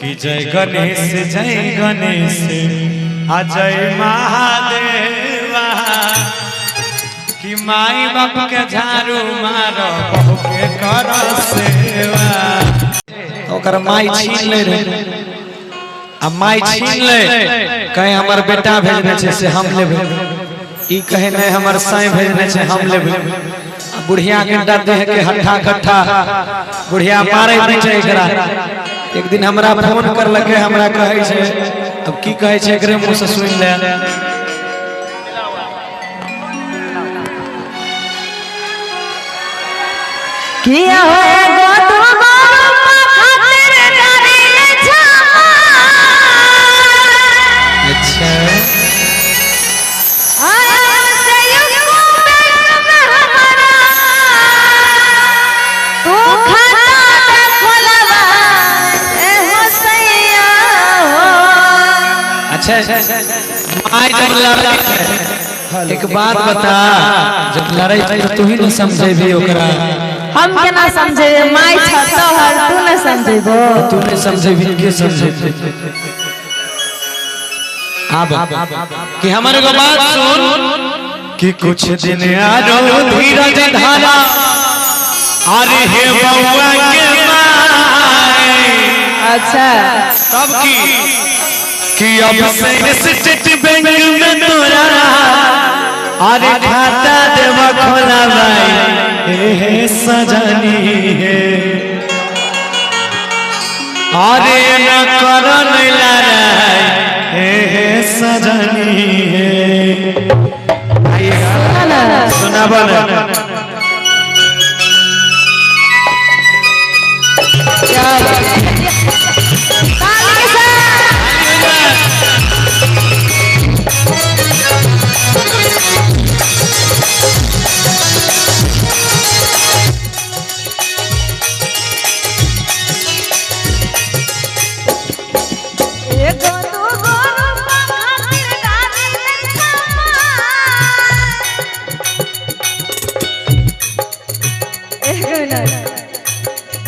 जय गणेश अजय महादेवा कि माई बाप के झाड़ू मारो बहू के कर सेवा। ओकर माई छीन ले रे, अब माई छीन ले कहे हमार बेटा भेजने छे से हम लेबे, ई कहे नहीं हमार साईं भेजने छे हम लेबे। बुढ़िया के डरते है कि हट्ठा कट्ठा बुढ़िया मारे बेटे एकरा। एक दिन हमरा फोन कर लगे, हमरा कहे छे अब की कहे छे एकरे मुंह से सुन ले। किया होए गो तू गो खातिर डरी छा। अच्छा आया से युगो में हमारा तू खाता देखलवा ए होसैया हो। अच्छा माई जब लड़ाई एक बात बता, जब लड़ाई तो तू ही न समझे भी ओकरा। हम केना समझे माई छ तोहर तू न समझेबो। तू नहीं समझे भी के समझे अब कि हमारे को बात सुन कि कुछ दिन आरो धीरज धारा अरे हे बउआ के माई। अच्छा तब कि अब से स्टेट बैंक में तोरा अरे खाता देव खोला भाई हे सजनी है अरे न कर लड़ाई हे सजनी है। सुना बोला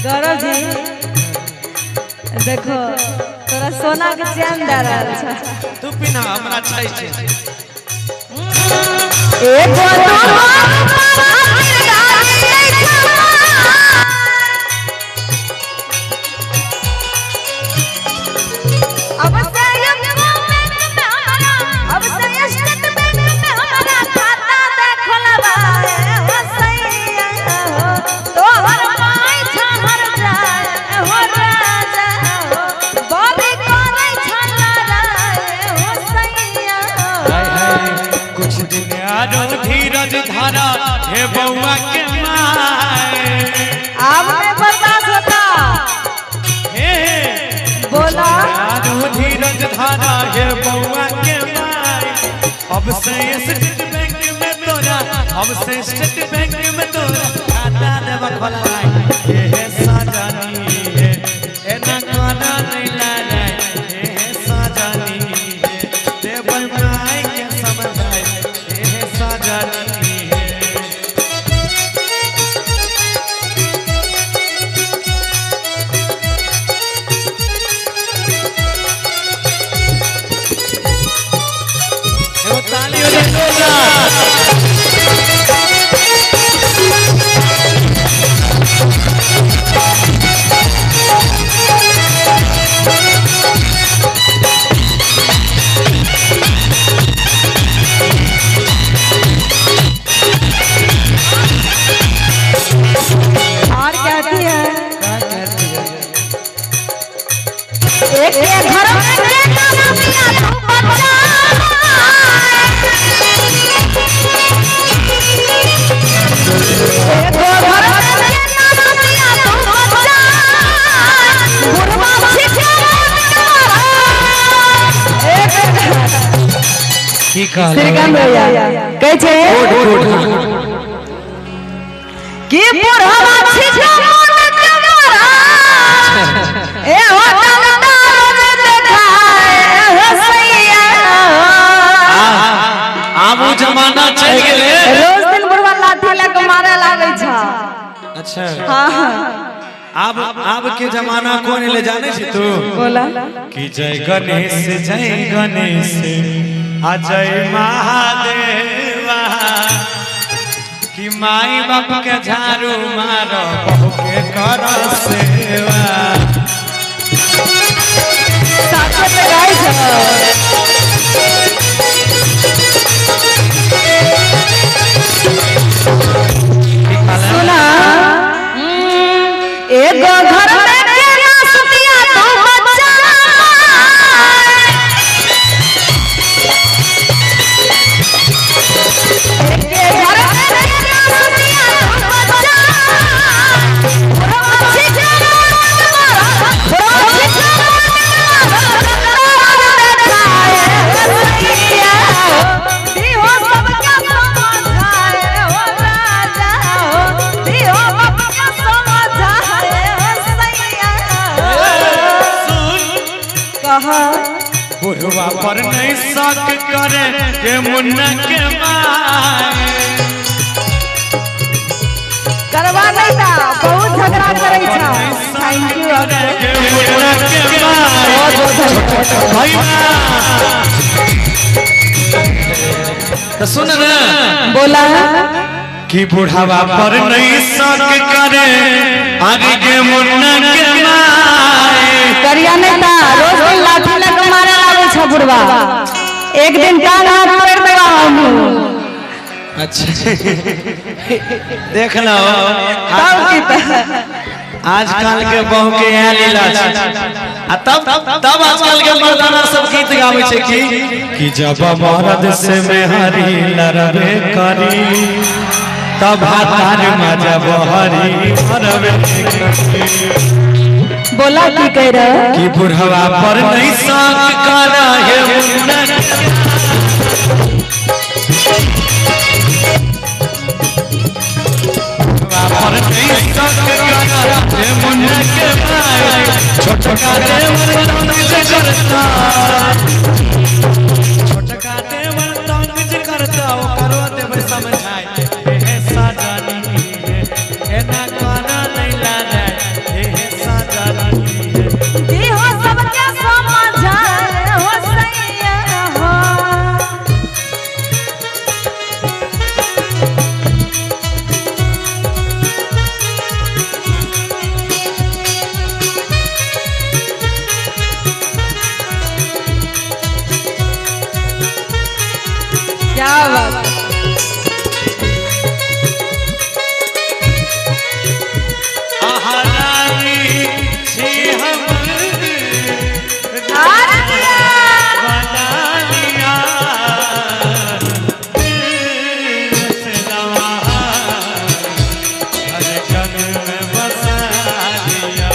गौरव जी देखो तोरा सोना के चैन दे रहल छ। तू पिना हमरा छै छे एगो तो खातिर डाली छा। अब से युगो में हमारा अब से स्टेट बैंक में हमारा खाता देखलवा ए होसैया हो। तोहर माई छहर जाए हो राजा हो, बड़ी करे छलरा ए होसैया हो। कुछ दिन आरो धीरज धारा हे बउआ के माई। अब नहीं बर्दाश्त होता हे बोला आरो धीरज धारा हे बउआ के माई। अब से स्टेट बैंक में तोरा अब से स्टेट बैंक में तोरा खाता देव खोलाई हे सजनी है ए न कोना नहीं लड़ाई हे सजनी है देव माई के समझाई हे सजनी है। एगो ताली हो जाए और कहती है एक के घर में के नाम दिया तू बच्चा। एक घर में के नाम दिया तू बच्चा। बुढ़वा छिछे एक की कहल श्रीकांत भैया कहे छे कि बुढ़वा छिछे मन के मारा ए हो दाल देखाए होसैया। आब उ जमाना चल गेले। रोज दिन बुढ़वा लाठी लेके मारे लागे छ। अच्छा हां अब के जमाना कौन ले जाने छी तू बोला कि जय गणेश अजय महादेवा कि माई बाप के झाड़ू मारो बहू के कर सेवा साथे पे गाई सुना एगो घर में केना सुतिया तू बच्चा एके घर में केना सुतिया तू बच्चा रोजी दिहो सबके समझाए हो राजा हो दिहो सबके समझाए हो सैया कहा बुढ़वा पर नहीं शक करे के मुन्ना के माए करवा नहीं था बहुत झगड़ा करे छा थैंक यू के मुन्ना के माए तो सुन ना बोला कि बुढ़ावा पर नहीं शक करे आगे के मुन्ना के माए करिया नहीं था रोज दिन लाठी लग मारे लागे छ बुढ़वा एक दिन टांग हाथ तोड़ देगा हम अच्छा देख लो आजकल के बहू के यहाँ लीला आ तब आजकल के मर्दाना सब गीत गावे छे कि जब मर्द से मेहरी लड़बे करी तब हाथार मजा बहरी मरबे करी बोला की कह रहा कि बुढ़वा पर नहीं शक करा हे मुन्ना पर नहीं शक करा हे मुन्ना के भाई छोटका देवर तंग करता छोटका देवर तंग करता ओ करो देवर समझाए हे साजानी हे ना काना नहीं लाना हे साजानी दिहो सबके समझाए हो सैया हो क्या बात आहारानी छी हम बनानिया से नवा हर जग में बसा दिया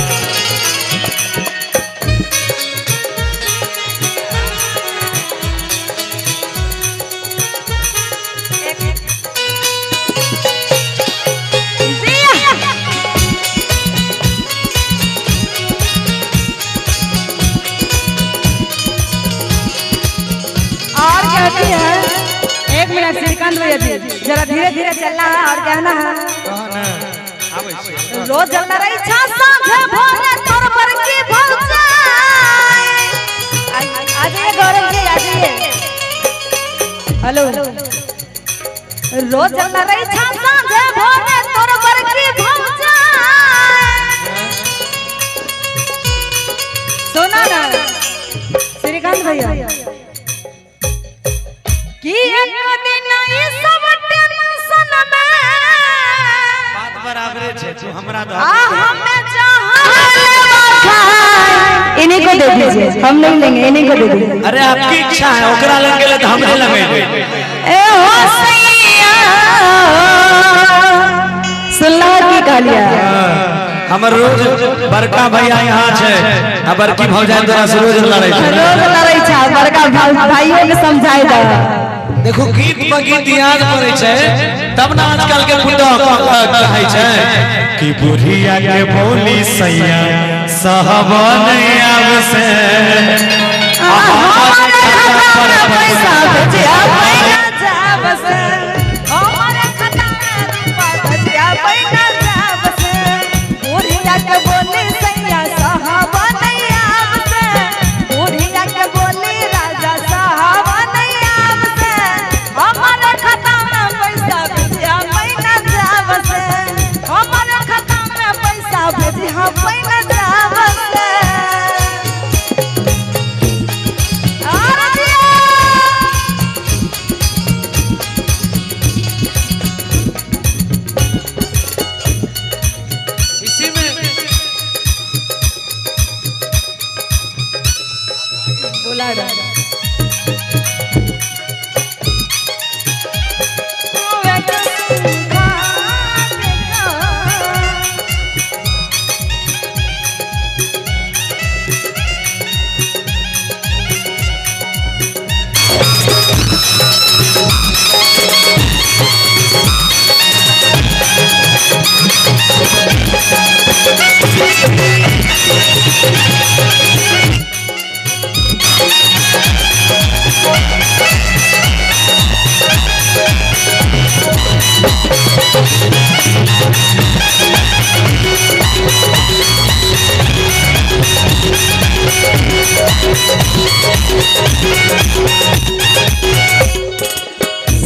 और कहती है एक मिनट श्रीकांत भैया जी जरा धीरे धीरे चलना है और कहना है रोज जलना रही छा साँझे भोरे तोर पर की भौजाई आज ये गौरव जी आज ये हेलो रोज जलना रही छा साँझे भोरे तोर पर की भौजाई सुना ना श्रीकांत भैया कि एक दिन ई सब टेंशन में बात बराबरे छे तू हमरा द हमें जहां इन्हीं को दे दीजिए हम नहीं लेंगे इन्हीं को दे दीजिए अरे आपकी इच्छा है ओकरा लग गेले त हम नहीं लगेबे ए हो सैया सुल्ला की कालिया हमर रोज बड़का भैया यहाँ छे आ बड़की भौजाई तोरा से रोज लड़ै छे रोज लड़ै छा बड़का भाइयों के समझाई दा देखो गीत बगीत याद पड़े छे तब ना आजकल के फुटो कहै छे कि बुढ़िया के बोली सैया सहबन आव से हमारे खाता पर पैसा भेजिया पैसा जाब से हमारे खाता में रुपया भेजिया पैसा जाब से बुढ़िया के बुला रहा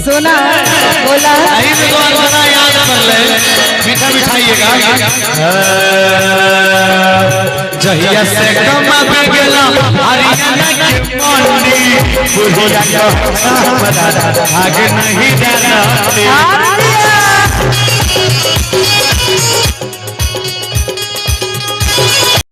सुना बोला यही में तो गाना याद कर ले मीठा मिठाइएगा जहिया से कमा पे गेला हरियाणा के मंडी बुढ़िया को हमरा आगे नहीं जाना